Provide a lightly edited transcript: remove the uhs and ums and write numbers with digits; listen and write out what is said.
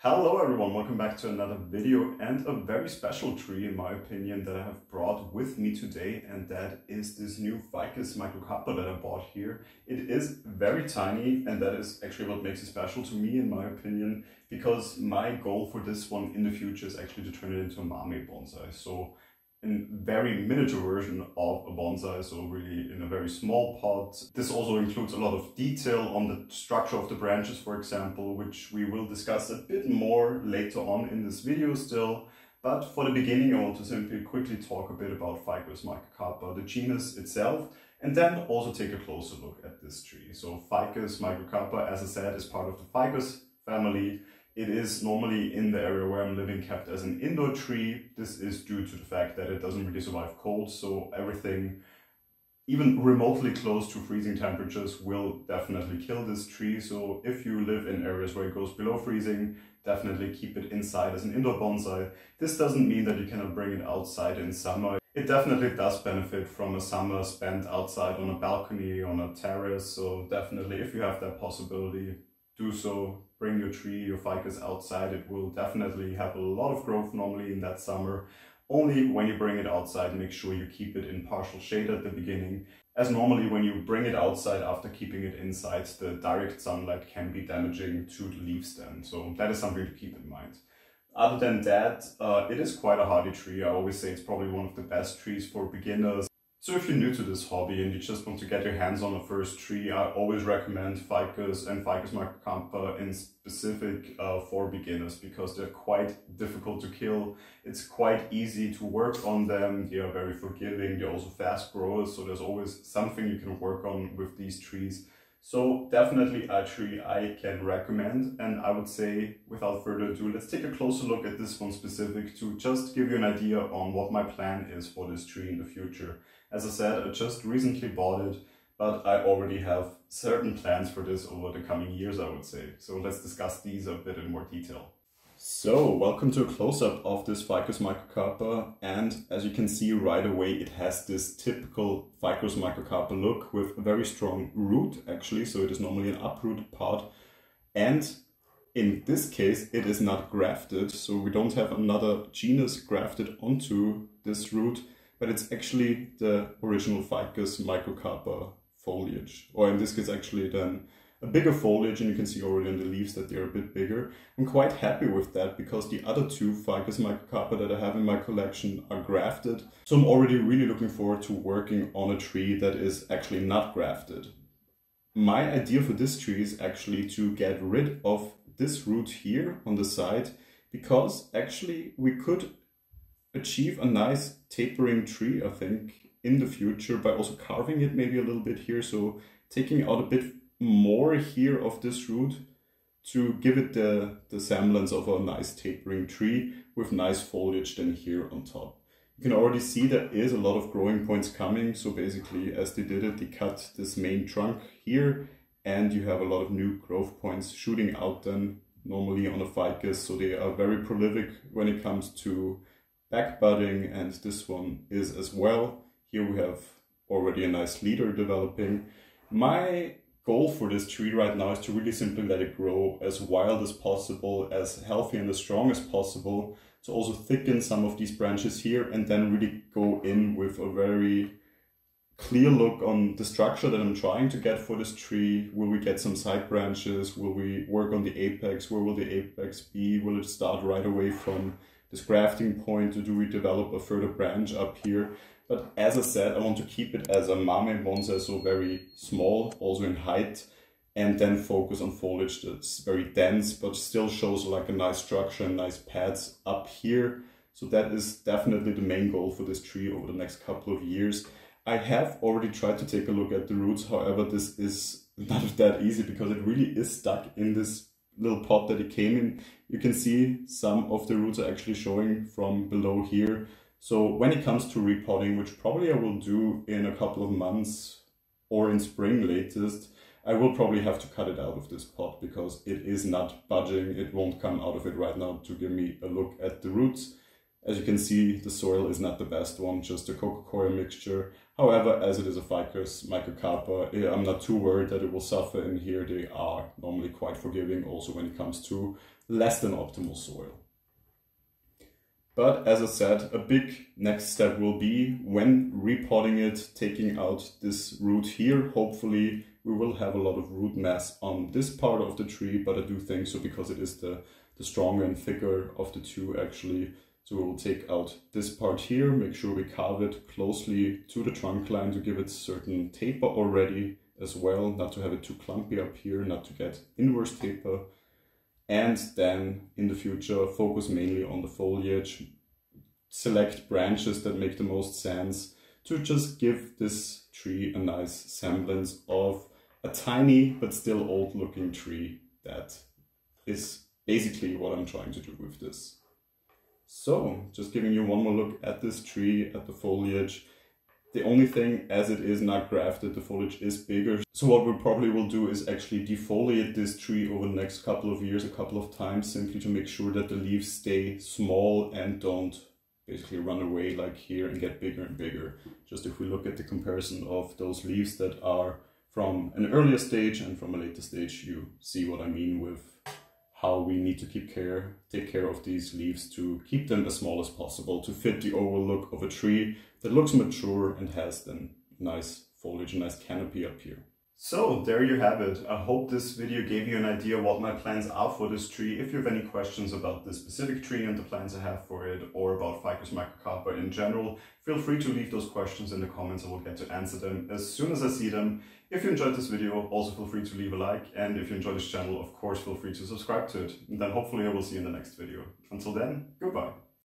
Hello everyone, welcome back to another video and a very special tree in my opinion that I have brought with me today, and that is this new Ficus Microcarpa that I bought here. It is very tiny, and that is actually what makes it special to me in my opinion, because my goal for this one in the future is actually to turn it into a Mame Bonsai. So a very miniature version of a bonsai, so really in a very small pot. This also includes a lot of detail on the structure of the branches, for example, which we will discuss a bit more later on in this video still. But for the beginning, I want to simply quickly talk a bit about Ficus Microcarpa, the genus itself, and then also take a closer look at this tree. So Ficus Microcarpa, as I said, is part of the Ficus family. It is normally in the area where I'm living kept as an indoor tree. This is due to the fact that it doesn't really survive cold, so everything even remotely close to freezing temperatures will definitely kill this tree. So if you live in areas where it goes below freezing, definitely keep it inside as an indoor bonsai. This doesn't mean that you cannot bring it outside in summer. It definitely does benefit from a summer spent outside on a balcony, on a terrace, so definitely if you have that possibility, do so. Bring your tree, your ficus outside. It will definitely have a lot of growth normally in that summer. Only when you bring it outside, make sure you keep it in partial shade at the beginning, as normally when you bring it outside after keeping it inside, the direct sunlight can be damaging to the leaf stem. So that is something to keep in mind. Other than that, it is quite a hardy tree. I always say it's probably one of the best trees for beginners. So if you're new to this hobby and you just want to get your hands on a first tree, I always recommend Ficus and Ficus Microcarpa in specific for beginners, because they're quite difficult to kill. It's quite easy to work on them. They are very forgiving. They're also fast growers, so there's always something you can work on with these trees. So definitely a tree I can recommend, and I would say without further ado, let's take a closer look at this one specific to just give you an idea on what my plan is for this tree in the future. As I said, I just recently bought it, but I already have certain plans for this over the coming years, I would say. So let's discuss these a bit in more detail. So, welcome to a close-up of this Ficus Microcarpa, and as you can see right away, it has this typical Ficus Microcarpa look with a very strong root actually, so it is normally an uprooted pot, and in this case it is not grafted, so we don't have another genus grafted onto this root, but it's actually the original Ficus Microcarpa foliage, or in this case actually then a bigger foliage, and you can see already on the leaves that they're a bit bigger. I'm quite happy with that because the other two Ficus Microcarpa that I have in my collection are grafted. So I'm already really looking forward to working on a tree that is actually not grafted. My idea for this tree is actually to get rid of this root here on the side, because actually we could achieve a nice tapering tree, I think, in the future by also carving it maybe a little bit here. So taking out a bit more here of this root to give it the semblance of a nice tapering tree with nice foliage then here on top. You can already see there is a lot of growing points coming. So basically, as they did it, they cut this main trunk here, and you have a lot of new growth points shooting out then normally on a ficus. So they are very prolific when it comes to back budding, and this one is as well. Here we have already a nice leader developing. My goal for this tree right now is to really simply let it grow as wild as possible, as healthy and as strong as possible, to also thicken some of these branches here, and then really go in with a very clear look on the structure that I'm trying to get for this tree. Will we get some side branches? Will we work on the apex? Where will the apex be? Will it start right away from this grafting point, or do we develop a further branch up here? But as I said, I want to keep it as a Mame Bonsai, so very small, also in height, and then focus on foliage that's very dense, but still shows like a nice structure and nice pads up here. So that is definitely the main goal for this tree over the next couple of years. I have already tried to take a look at the roots, however, this is not that easy because it really is stuck in this little pot that it came in. You can see some of the roots are actually showing from below here. So when it comes to repotting, which probably I will do in a couple of months or in spring latest, I will probably have to cut it out of this pot because it is not budging. It won't come out of it right now to give me a look at the roots. As you can see, the soil is not the best one, just a coco coir mixture. However, as it is a Ficus Microcarpa, I'm not too worried that it will suffer in here. They are normally quite forgiving also when it comes to less than optimal soil. But as I said, a big next step will be when repotting it, taking out this root here. Hopefully we will have a lot of root mass on this part of the tree, but I do think so because it is the stronger and thicker of the two actually. So we will take out this part here, make sure we carve it closely to the trunk line to give it certain taper already as well, not to have it too clumpy up here, not to get inverse taper. And then in the future, focus mainly on the foliage, select branches that make the most sense to just give this tree a nice semblance of a tiny but still old looking tree. That is basically what I'm trying to do with this. So just giving you one more look at this tree, at the foliage. The only thing, as it is not grafted, the foliage is bigger. So what we probably will do is actually defoliate this tree over the next couple of years, a couple of times, simply to make sure that the leaves stay small and don't basically run away like here and get bigger and bigger. Just if we look at the comparison of those leaves that are from an earlier stage and from a later stage, you see what I mean with how we need to take care of these leaves to keep them as small as possible to fit the overall look of a tree that looks mature and has then nice foliage, a nice canopy up here. So there you have it. I hope this video gave you an idea what my plans are for this tree. If you have any questions about this specific tree and the plans I have for it, or about Ficus Microcarpa in general, feel free to leave those questions in the comments. I will get to answer them as soon as I see them. If you enjoyed this video, also feel free to leave a like, and if you enjoy this channel, of course, feel free to subscribe to it. And then hopefully I will see you in the next video. Until then, goodbye.